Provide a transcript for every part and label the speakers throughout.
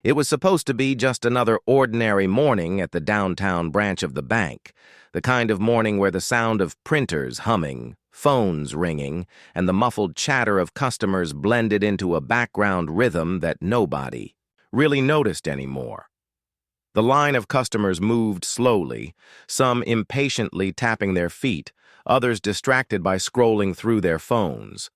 Speaker 1: It was supposed to be just another ordinary morning at the downtown branch of the bank, the kind of morning where the sound of printers humming, phones ringing, and the muffled chatter of customers blended into a background rhythm that nobody really noticed anymore. The line of customers moved slowly, some impatiently tapping their feet, others distracted by scrolling through their phones.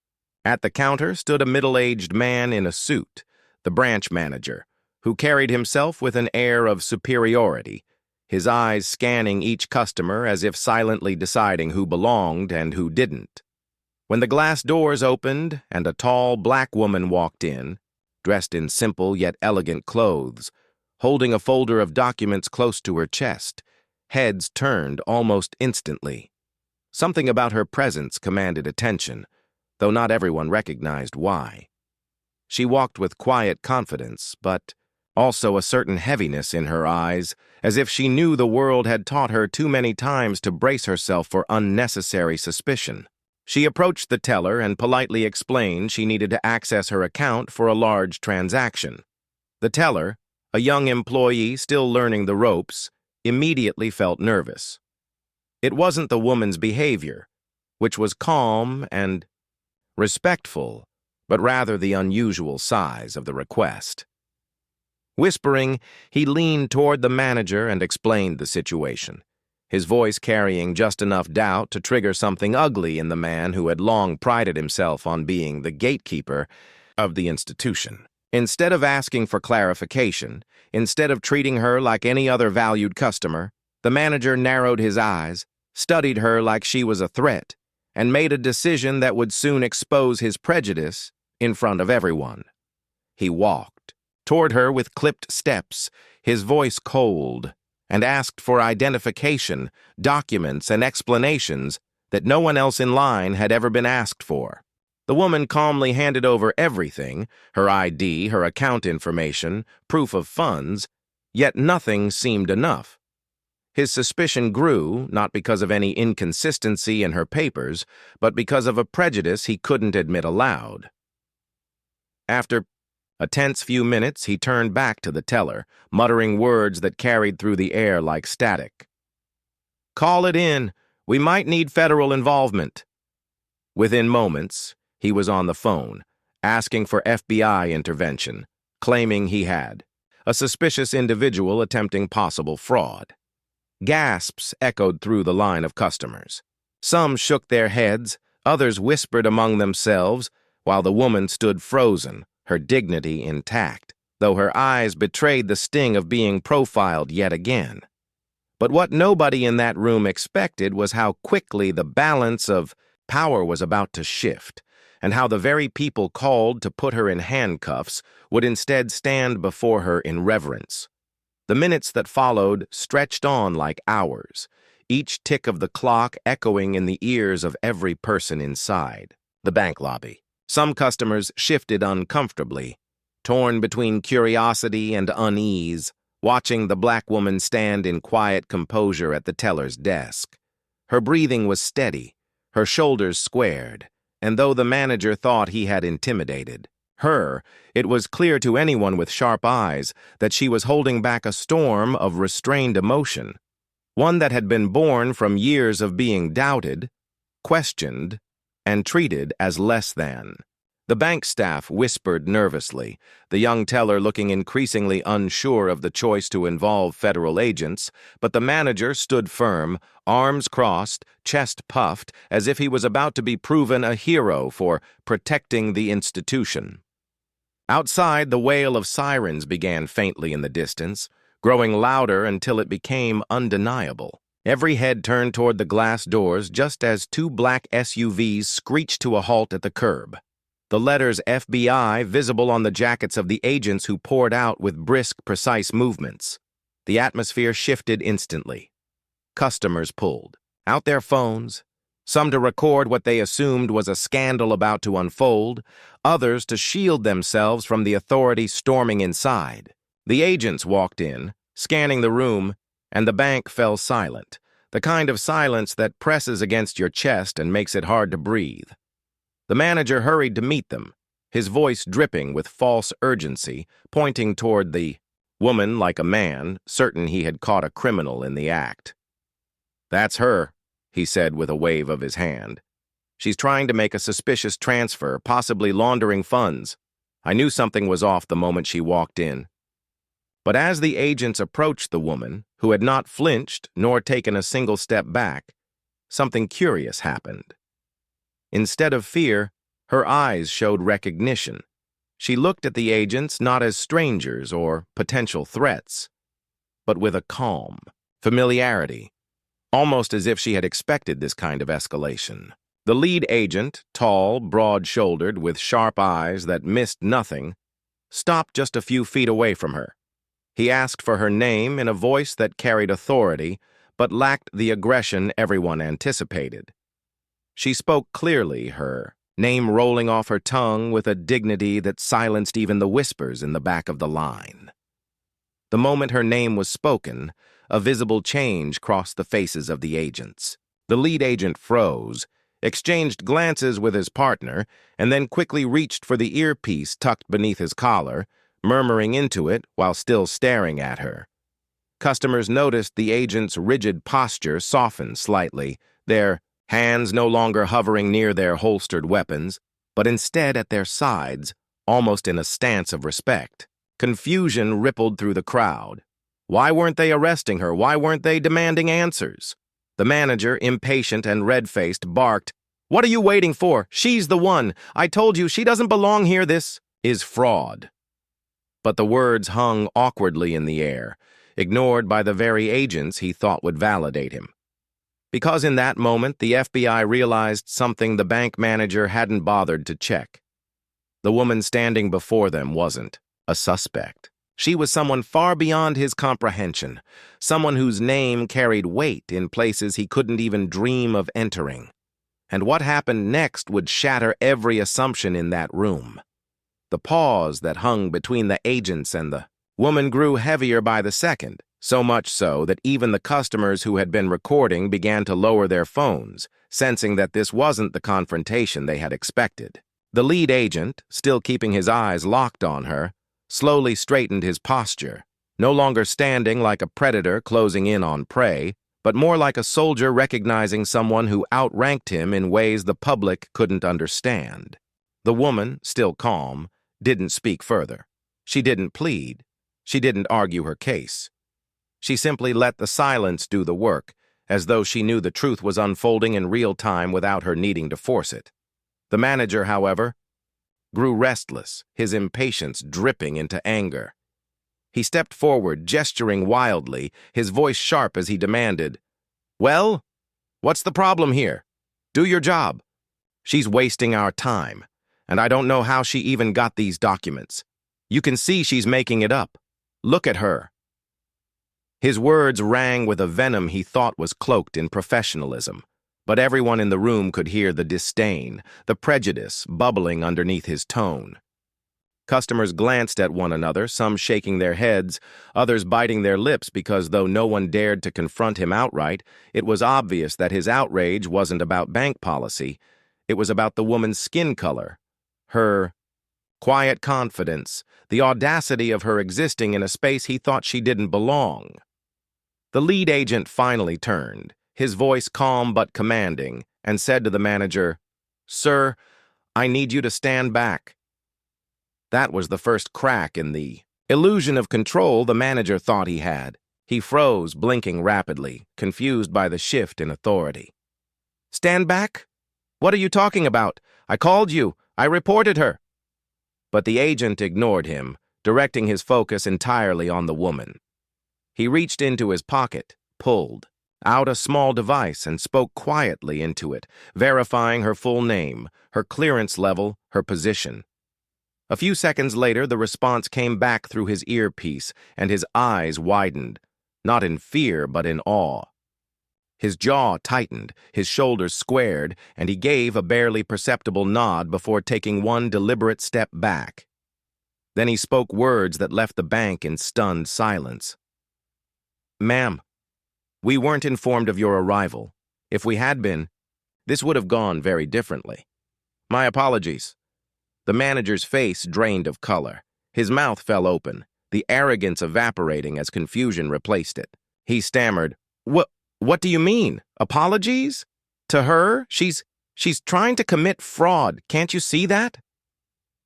Speaker 1: At the counter stood a middle-aged man in a suit, the branch manager, who carried himself with an air of superiority, his eyes scanning each customer as if silently deciding who belonged and who didn't. When the glass doors opened and a tall black woman walked in, dressed in simple yet elegant clothes, holding a folder of documents close to her chest, heads turned almost instantly. Something about her presence commanded attention, though not everyone recognized why. She walked with quiet confidence, but also a certain heaviness in her eyes, as if she knew the world had taught her too many times to brace herself for unnecessary suspicion. She approached the teller and politely explained she needed to access her account for a large transaction. The teller, a young employee still learning the ropes, immediately felt nervous. It wasn't the woman's behavior, which was calm and respectful, but rather the unusual size of the request. Whispering, he leaned toward the manager and explained the situation, his voice carrying just enough doubt to trigger something ugly in the man who had long prided himself on being the gatekeeper of the institution. Instead of asking for clarification, instead of treating her like any other valued customer, the manager narrowed his eyes, studied her like she was a threat, and made a decision that would soon expose his prejudice in front of everyone. He walked toward her with clipped steps, his voice cold, and asked for identification, documents, and explanations that no one else in line had ever been asked for. The woman calmly handed over everything, her ID, her account information, proof of funds, yet nothing seemed enough. His suspicion grew, not because of any inconsistency in her papers, but because of a prejudice he couldn't admit aloud. After a tense few minutes, he turned back to the teller, muttering words that carried through the air like static. "Call it in. We might need federal involvement." Within moments, he was on the phone, asking for FBI intervention, claiming he had a suspicious individual attempting possible fraud. Gasps echoed through the line of customers. Some shook their heads, others whispered among themselves, while the woman stood frozen, her dignity intact, though her eyes betrayed the sting of being profiled yet again. But what nobody in that room expected was how quickly the balance of power was about to shift, and how the very people called to put her in handcuffs would instead stand before her in reverence. The minutes that followed stretched on like hours, each tick of the clock echoing in the ears of every person inside the bank lobby. Some customers shifted uncomfortably, torn between curiosity and unease, watching the black woman stand in quiet composure at the teller's desk. Her breathing was steady, her shoulders squared, and though the manager thought he had intimidated her, it was clear to anyone with sharp eyes that she was holding back a storm of restrained emotion, one that had been born from years of being doubted, questioned, and treated as less than. The bank staff whispered nervously, the young teller looking increasingly unsure of the choice to involve federal agents, but the manager stood firm, arms crossed, chest puffed, as if he was about to be proven a hero for protecting the institution. Outside, the wail of sirens began faintly in the distance, growing louder until it became undeniable. Every head turned toward the glass doors just as two black SUVs screeched to a halt at the curb, the letters FBI visible on the jackets of the agents who poured out with brisk, precise movements. The atmosphere shifted instantly. Customers pulled out their phones, some to record what they assumed was a scandal about to unfold, others to shield themselves from the authorities storming inside. The agents walked in, scanning the room, and the bank fell silent, the kind of silence that presses against your chest and makes it hard to breathe. The manager hurried to meet them, his voice dripping with false urgency, pointing toward the woman like a man, certain he had caught a criminal in the act. "That's her," he said with a wave of his hand. "She's trying to make a suspicious transfer, possibly laundering funds. I knew something was off the moment she walked in." But as the agents approached the woman, who had not flinched nor taken a single step back, something curious happened. Instead of fear, her eyes showed recognition. She looked at the agents not as strangers or potential threats, but with a calm familiarity, almost as if she had expected this kind of escalation. The lead agent, tall, broad-shouldered, with sharp eyes that missed nothing, stopped just a few feet away from her. He asked for her name in a voice that carried authority, but lacked the aggression everyone anticipated. She spoke clearly, her name rolling off her tongue with a dignity that silenced even the whispers in the back of the line. The moment her name was spoken, a visible change crossed the faces of the agents. The lead agent froze, exchanged glances with his partner, and then quickly reached for the earpiece tucked beneath his collar, murmuring into it while still staring at her. Customers noticed the agent's rigid posture soften slightly, their hands no longer hovering near their holstered weapons, but instead at their sides, almost in a stance of respect. Confusion rippled through the crowd. Why weren't they arresting her? Why weren't they demanding answers? The manager, impatient and red-faced, barked, "What are you waiting for? She's the one. I told you she doesn't belong here. This is fraud." But the words hung awkwardly in the air, ignored by the very agents he thought would validate him. Because in that moment, the FBI realized something the bank manager hadn't bothered to check. The woman standing before them wasn't a suspect. She was someone far beyond his comprehension, someone whose name carried weight in places he couldn't even dream of entering. And what happened next would shatter every assumption in that room. The pause that hung between the agents and the woman grew heavier by the second, so much so that even the customers who had been recording began to lower their phones, sensing that this wasn't the confrontation they had expected. The lead agent, still keeping his eyes locked on her, slowly straightened his posture, no longer standing like a predator closing in on prey, but more like a soldier recognizing someone who outranked him in ways the public couldn't understand. The woman, still calm, didn't speak further. She didn't plead. She didn't argue her case. She simply let the silence do the work, as though she knew the truth was unfolding in real time without her needing to force it. The manager, however, grew restless, his impatience dripping into anger. He stepped forward, gesturing wildly, his voice sharp as he demanded, "Well, what's the problem here? Do your job. She's wasting our time, and I don't know how she even got these documents. You can see she's making it up. Look at her." His words rang with a venom he thought was cloaked in professionalism, but everyone in the room could hear the disdain, the prejudice bubbling underneath his tone. Customers glanced at one another, some shaking their heads, others biting their lips because though no one dared to confront him outright, it was obvious that his outrage wasn't about bank policy. It was about the woman's skin color, her quiet confidence, the audacity of her existing in a space he thought she didn't belong. The lead agent finally turned, his voice calm but commanding, and said to the manager, "Sir, I need you to stand back." That was the first crack in the illusion of control the manager thought he had. He froze, blinking rapidly, confused by the shift in authority. "Stand back? What are you talking about? I called you. I reported her." But the agent ignored him, directing his focus entirely on the woman. He reached into his pocket, pulled out a small device and spoke quietly into it, verifying her full name, her clearance level, her position. A few seconds later, the response came back through his earpiece, and his eyes widened, not in fear but in awe. His jaw tightened, his shoulders squared, and he gave a barely perceptible nod before taking one deliberate step back. Then he spoke words that left the bank in stunned silence. "Ma'am, we weren't informed of your arrival. If we had been, this would have gone very differently. My apologies." The manager's face drained of color. His mouth fell open, the arrogance evaporating as confusion replaced it. He stammered, What do you mean? Apologies? To her? She's trying to commit fraud. Can't you see that?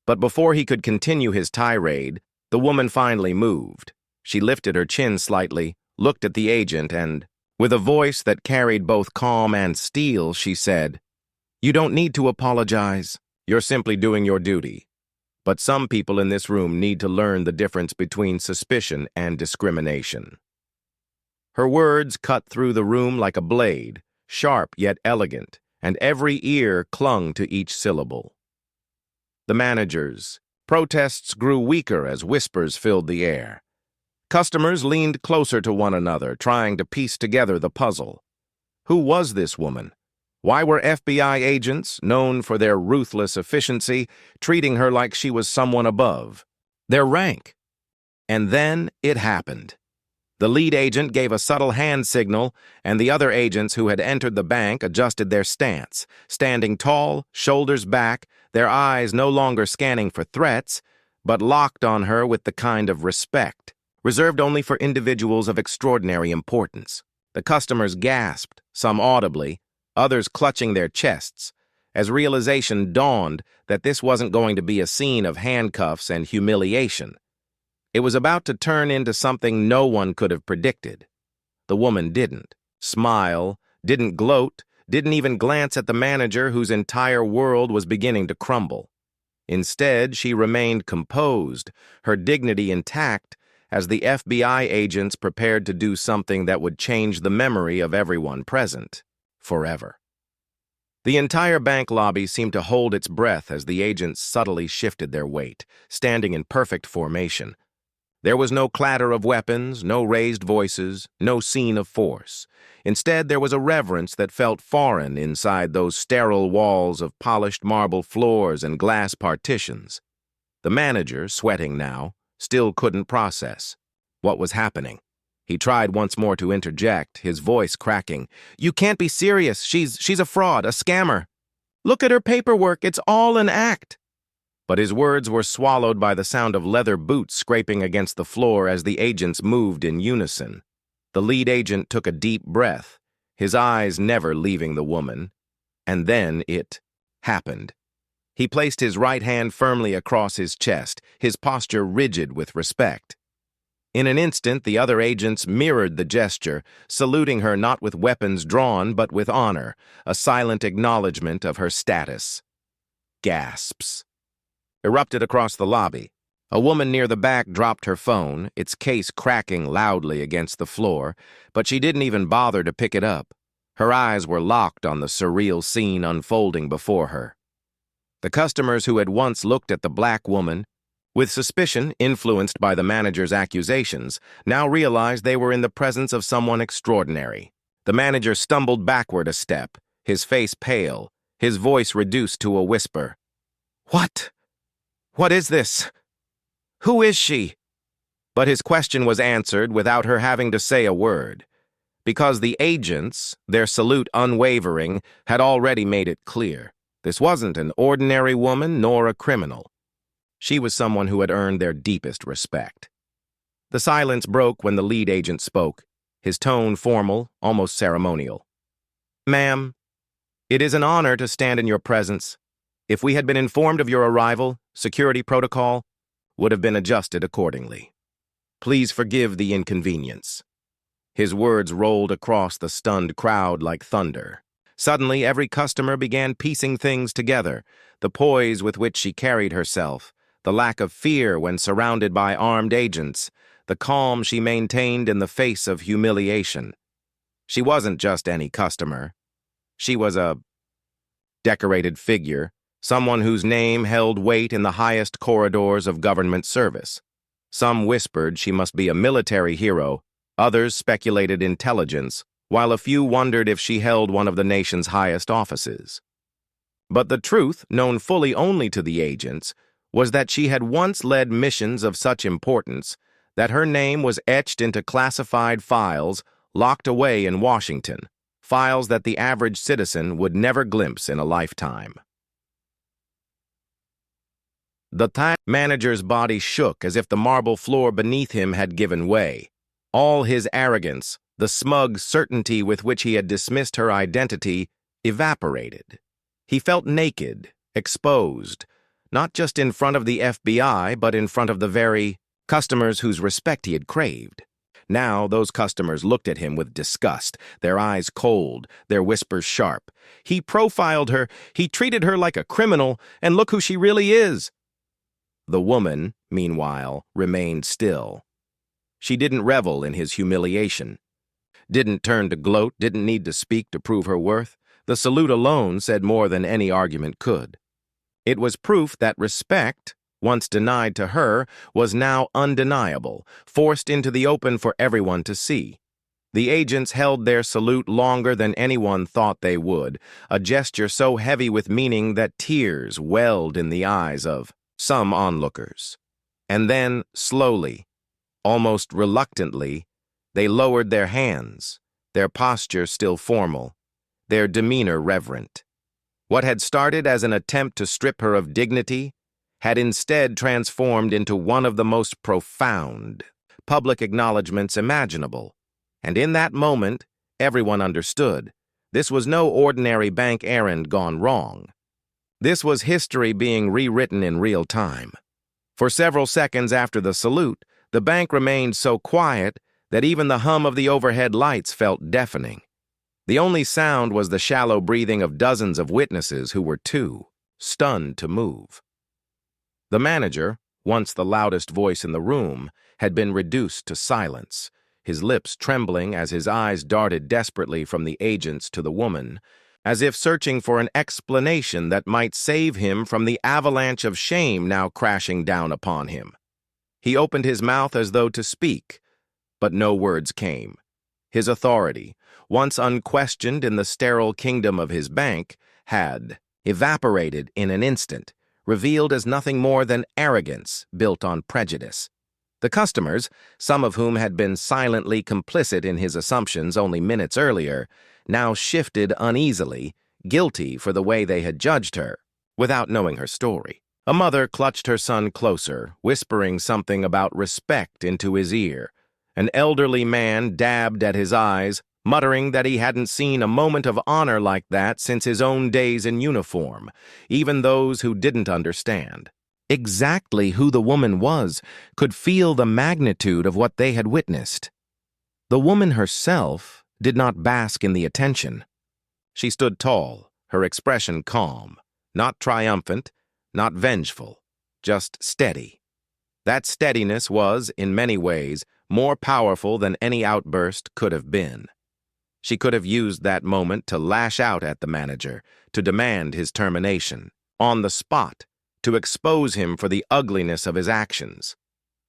Speaker 1: But before he could continue his tirade, the woman finally moved. She lifted her chin slightly, looked at the agent, and, with a voice that carried both calm and steel, she said, "You don't need to apologize. You're simply doing your duty. But some people in this room need to learn the difference between suspicion and discrimination." Her words cut through the room like a blade, sharp yet elegant, and every ear clung to each syllable. The managers' protests grew weaker as whispers filled the air. Customers leaned closer to one another, trying to piece together the puzzle. Who was this woman? Why were FBI agents, known for their ruthless efficiency, treating her like she was someone above? Their rank. And then it happened. The lead agent gave a subtle hand signal, and the other agents who had entered the bank adjusted their stance, standing tall, shoulders back, their eyes no longer scanning for threats, but locked on her with the kind of respect reserved only for individuals of extraordinary importance. The customers gasped, some audibly, others clutching their chests, as realization dawned that this wasn't going to be a scene of handcuffs and humiliation. It was about to turn into something no one could have predicted. The woman didn't smile, didn't gloat, didn't even glance at the manager whose entire world was beginning to crumble. Instead, she remained composed, her dignity intact, as the FBI agents prepared to do something that would change the memory of everyone present, forever. The entire bank lobby seemed to hold its breath as the agents subtly shifted their weight, standing in perfect formation. There was no clatter of weapons, no raised voices, no scene of force. Instead, there was a reverence that felt foreign inside those sterile walls of polished marble floors and glass partitions. The manager, sweating now, still couldn't process what was happening. He tried once more to interject, his voice cracking. "You can't be serious. She's a fraud, a scammer. Look at her paperwork. It's all an act." But his words were swallowed by the sound of leather boots scraping against the floor as the agents moved in unison. The lead agent took a deep breath, his eyes never leaving the woman. And then it happened. He placed his right hand firmly across his chest, his posture rigid with respect. In an instant, the other agents mirrored the gesture, saluting her not with weapons drawn, but with honor, a silent acknowledgement of her status. Gasps erupted across the lobby. A woman near the back dropped her phone, its case cracking loudly against the floor, but she didn't even bother to pick it up. Her eyes were locked on the surreal scene unfolding before her. The customers who had once looked at the black woman, with suspicion influenced by the manager's accusations, now realized they were in the presence of someone extraordinary. The manager stumbled backward a step, his face pale, his voice reduced to a whisper. "What? What is this? Who is she?" But his question was answered without her having to say a word, because the agents, their salute unwavering, had already made it clear. This wasn't an ordinary woman nor a criminal. She was someone who had earned their deepest respect. The silence broke when the lead agent spoke, his tone formal, almost ceremonial. "Ma'am, it is an honor to stand in your presence. If we had been informed of your arrival, security protocol would have been adjusted accordingly. Please forgive the inconvenience." His words rolled across the stunned crowd like thunder. Suddenly, every customer began piecing things together, the poise with which she carried herself, the lack of fear when surrounded by armed agents, the calm she maintained in the face of humiliation. She wasn't just any customer. She was a decorated figure, someone whose name held weight in the highest corridors of government service. Some whispered she must be a military hero, others speculated intelligence, while a few wondered if she held one of the nation's highest offices. But the truth, known fully only to the agents, was that she had once led missions of such importance that her name was etched into classified files locked away in Washington, files that the average citizen would never glimpse in a lifetime. The manager's body shook as if the marble floor beneath him had given way. All his arrogance, the smug certainty with which he had dismissed her identity, evaporated. He felt naked, exposed, not just in front of the FBI, but in front of the very customers whose respect he had craved. Now those customers looked at him with disgust, their eyes cold, their whispers sharp. He profiled her, he treated her like a criminal, and look who she really is. The woman, meanwhile, remained still. She didn't revel in his humiliation, didn't turn to gloat, didn't need to speak to prove her worth. The salute alone said more than any argument could. It was proof that respect, once denied to her, was now undeniable, forced into the open for everyone to see. The agents held their salute longer than anyone thought they would, a gesture so heavy with meaning that tears welled in the eyes of some onlookers. And then, slowly, almost reluctantly, they lowered their hands, their posture still formal, their demeanor reverent. What had started as an attempt to strip her of dignity had instead transformed into one of the most profound public acknowledgments imaginable. And in that moment, everyone understood. This was no ordinary bank errand gone wrong. This was history being rewritten in real time. For several seconds after the salute, the bank remained so quiet that even the hum of the overhead lights felt deafening. The only sound was the shallow breathing of dozens of witnesses who were too stunned to move. The manager, once the loudest voice in the room, had been reduced to silence, his lips trembling as his eyes darted desperately from the agents to the woman, as if searching for an explanation that might save him from the avalanche of shame now crashing down upon him. He opened his mouth as though to speak, but no words came. His authority, once unquestioned in the sterile kingdom of his bank, had evaporated in an instant, revealed as nothing more than arrogance built on prejudice. The customers, some of whom had been silently complicit in his assumptions only minutes earlier, now shifted uneasily, guilty for the way they had judged her, without knowing her story. A mother clutched her son closer, whispering something about respect into his ear. An elderly man dabbed at his eyes, muttering that he hadn't seen a moment of honor like that since his own days in uniform, even those who didn't understand exactly who the woman was could feel the magnitude of what they had witnessed. The woman herself did not bask in the attention. She stood tall, her expression calm, not triumphant, not vengeful, just steady. That steadiness was, in many ways, more powerful than any outburst could have been. She could have used that moment to lash out at the manager, to demand his termination, on the spot, to expose him for the ugliness of his actions.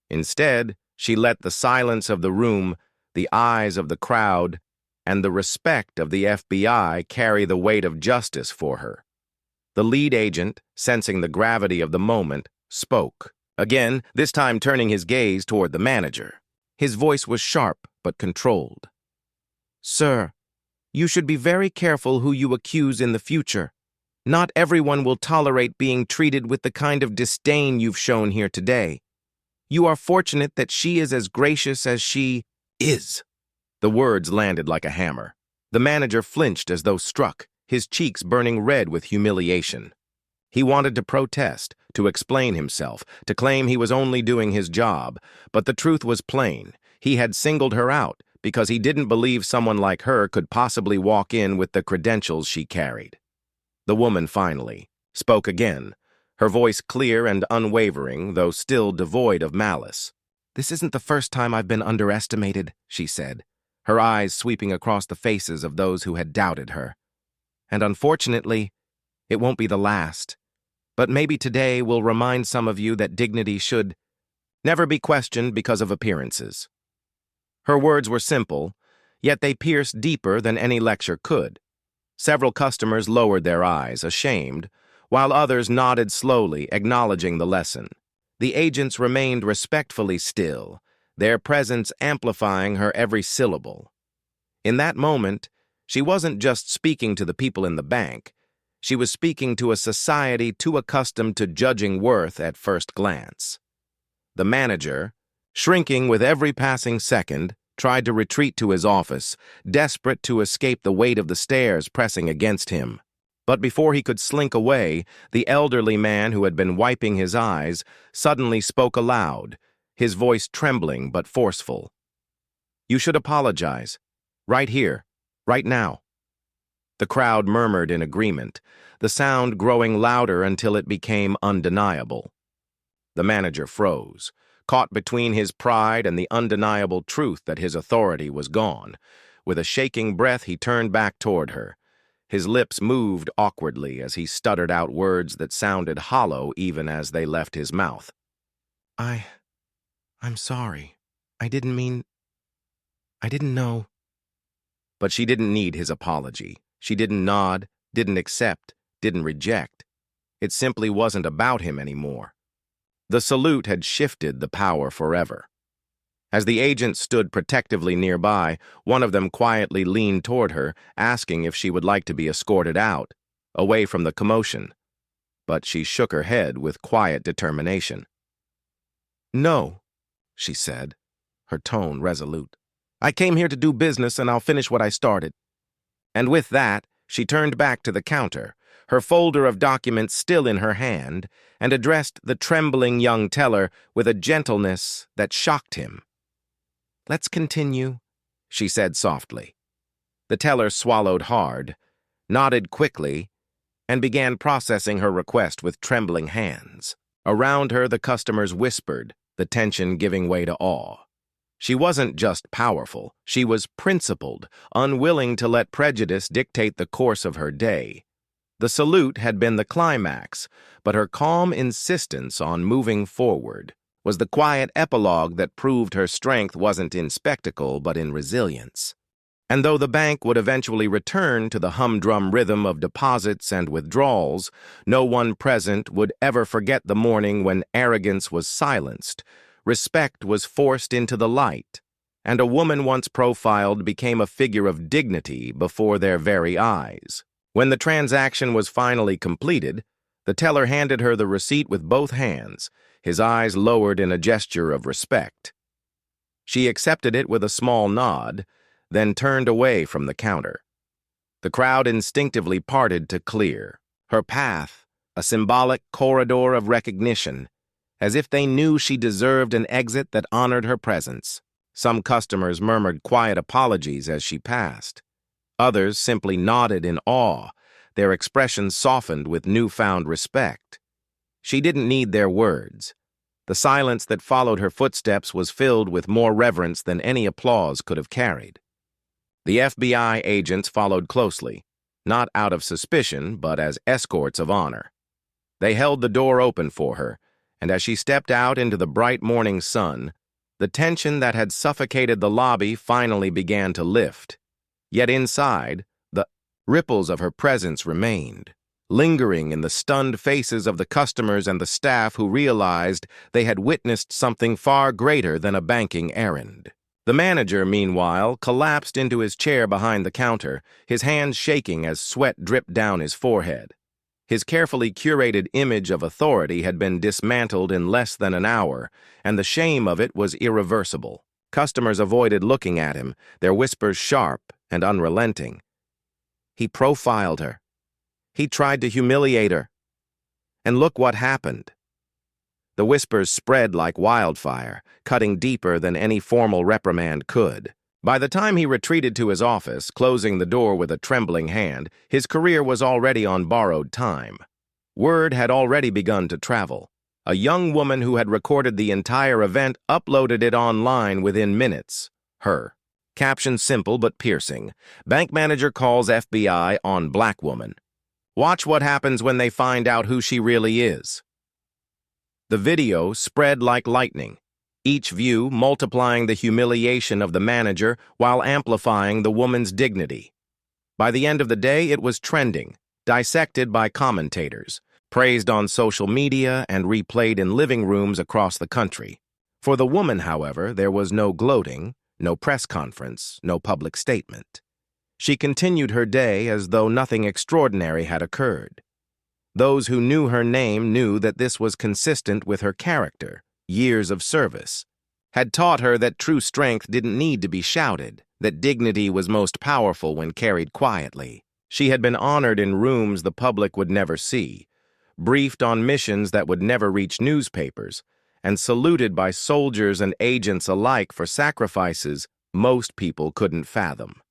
Speaker 1: Instead, she let the silence of the room, the eyes of the crowd, and the respect of the FBI carry the weight of justice for her. The lead agent, sensing the gravity of the moment, spoke, again, this time turning his gaze toward the manager. His voice was sharp but controlled. "Sir, you should be very careful who you accuse in the future. Not everyone will tolerate being treated with the kind of disdain you've shown here today. You are fortunate that she is as gracious as she is." The words landed like a hammer. The manager flinched as though struck, his cheeks burning red with humiliation. He wanted to protest, to explain himself, to claim he was only doing his job, but the truth was plain. He had singled her out because he didn't believe someone like her could possibly walk in with the credentials she carried. The woman finally spoke again, her voice clear and unwavering, though still devoid of malice. "This isn't the first time I've been underestimated," she said, her eyes sweeping across the faces of those who had doubted her. "And unfortunately, it won't be the last. But maybe today will remind some of you that dignity should never be questioned because of appearances." Her words were simple, yet they pierced deeper than any lecture could. Several customers lowered their eyes, ashamed, while others nodded slowly, acknowledging the lesson. The agents remained respectfully still, their presence amplifying her every syllable. In that moment, she wasn't just speaking to the people in the bank. She was speaking to a society too accustomed to judging worth at first glance. The manager, shrinking with every passing second, tried to retreat to his office, desperate to escape the weight of the stairs pressing against him. But before he could slink away, the elderly man who had been wiping his eyes suddenly spoke aloud, his voice trembling but forceful. "You should apologize. Right here. Right now." The crowd murmured in agreement, the sound growing louder until it became undeniable. The manager froze, caught between his pride and the undeniable truth that his authority was gone. With a shaking breath, he turned back toward her. His lips moved awkwardly as he stuttered out words that sounded hollow even as they left his mouth. I'm sorry. I didn't know." But she didn't need his apology. She didn't nod, didn't accept, didn't reject. It simply wasn't about him anymore. The salute had shifted the power forever. As the agents stood protectively nearby, one of them quietly leaned toward her, asking if she would like to be escorted out, away from the commotion. But she shook her head with quiet determination. "No," she said, her tone resolute. "I came here to do business, and I'll finish what I started." And with that, she turned back to the counter, her folder of documents still in her hand, and addressed the trembling young teller with a gentleness that shocked him. "Let's continue," she said softly. The teller swallowed hard, nodded quickly, and began processing her request with trembling hands. Around her, the customers whispered, the tension giving way to awe. She wasn't just powerful, she was principled, unwilling to let prejudice dictate the course of her day. The salute had been the climax, but her calm insistence on moving forward was the quiet epilogue that proved her strength wasn't in spectacle but in resilience. And though the bank would eventually return to the humdrum rhythm of deposits and withdrawals, no one present would ever forget the morning when arrogance was silenced, respect was forced into the light, and a woman once profiled became a figure of dignity before their very eyes. When the transaction was finally completed, the teller handed her the receipt with both hands, his eyes lowered in a gesture of respect. She accepted it with a small nod, then turned away from the counter. The crowd instinctively parted to clear, her path a symbolic corridor of recognition, as if they knew she deserved an exit that honored her presence. Some customers murmured quiet apologies as she passed. Others simply nodded in awe, their expressions softened with newfound respect. She didn't need their words. The silence that followed her footsteps was filled with more reverence than any applause could have carried. The FBI agents followed closely, not out of suspicion, but as escorts of honor. They held the door open for her, and as she stepped out into the bright morning sun, the tension that had suffocated the lobby finally began to lift. Yet inside, the ripples of her presence remained, lingering in the stunned faces of the customers and the staff who realized they had witnessed something far greater than a banking errand. The manager, meanwhile, collapsed into his chair behind the counter, his hands shaking as sweat dripped down his forehead. His carefully curated image of authority had been dismantled in less than an hour, and the shame of it was irreversible. Customers avoided looking at him, their whispers sharp and unrelenting. He profiled her. He tried to humiliate her. And look what happened. The whispers spread like wildfire, cutting deeper than any formal reprimand could. By the time he retreated to his office, closing the door with a trembling hand, his career was already on borrowed time. Word had already begun to travel. A young woman who had recorded the entire event uploaded it online within minutes. Her. Caption simple but piercing. Bank manager calls FBI on black woman. Watch what happens when they find out who she really is. The video spread like lightning, each view multiplying the humiliation of the manager while amplifying the woman's dignity. By the end of the day, it was trending, dissected by commentators, praised on social media, and replayed in living rooms across the country. For the woman, however, there was no gloating, no press conference, no public statement. She continued her day as though nothing extraordinary had occurred. Those who knew her name knew that this was consistent with her character. Years of service had taught her that true strength didn't need to be shouted, that dignity was most powerful when carried quietly. She had been honored in rooms the public would never see, briefed on missions that would never reach newspapers, and saluted by soldiers and agents alike for sacrifices most people couldn't fathom.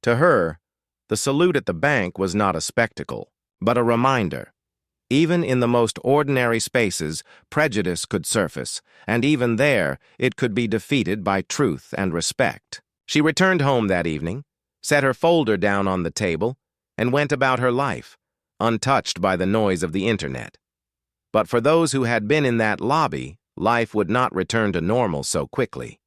Speaker 1: To her, the salute at the bank was not a spectacle, but a reminder. Even in the most ordinary spaces, prejudice could surface, and even there, it could be defeated by truth and respect. She returned home that evening, set her folder down on the table, and went about her life, untouched by the noise of the internet. But for those who had been in that lobby, life would not return to normal so quickly.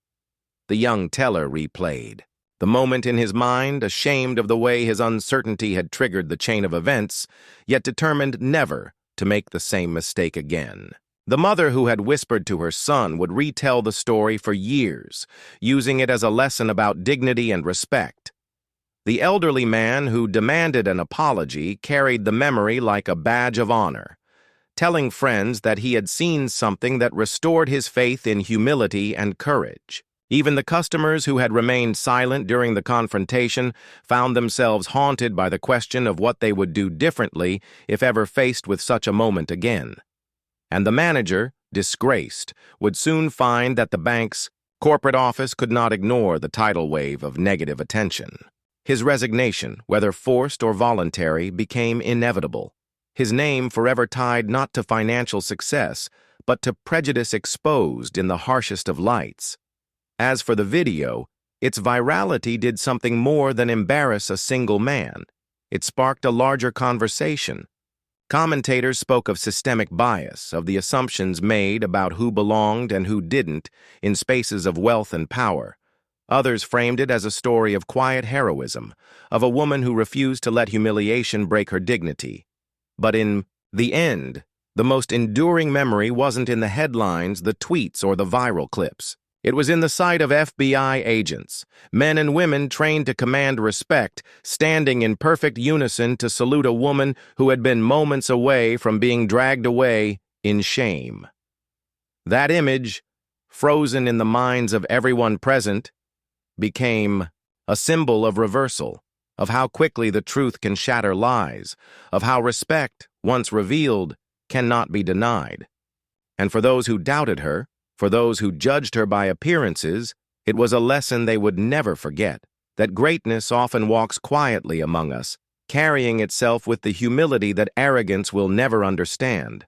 Speaker 1: The young teller replayed. The moment in his mind, ashamed of the way his uncertainty had triggered the chain of events, yet determined never to make the same mistake again. The mother who had whispered to her son would retell the story for years, using it as a lesson about dignity and respect. The elderly man who demanded an apology carried the memory like a badge of honor, telling friends that he had seen something that restored his faith in humility and courage. Even the customers who had remained silent during the confrontation found themselves haunted by the question of what they would do differently if ever faced with such a moment again. And the manager, disgraced, would soon find that the bank's corporate office could not ignore the tidal wave of negative attention. His resignation, whether forced or voluntary, became inevitable. His name forever tied not to financial success, but to prejudice exposed in the harshest of lights. As for the video, its virality did something more than embarrass a single man. It sparked a larger conversation. Commentators spoke of systemic bias, of the assumptions made about who belonged and who didn't in spaces of wealth and power. Others framed it as a story of quiet heroism, of a woman who refused to let humiliation break her dignity. But in the end, the most enduring memory wasn't in the headlines, the tweets, or the viral clips. It was in the sight of FBI agents, men and women trained to command respect, standing in perfect unison to salute a woman who had been moments away from being dragged away in shame. That image, frozen in the minds of everyone present, became a symbol of reversal, of how quickly the truth can shatter lies, of how respect, once revealed, cannot be denied. And for those who doubted her, for those who judged her by appearances, it was a lesson they would never forget, that greatness often walks quietly among us, carrying itself with the humility that arrogance will never understand.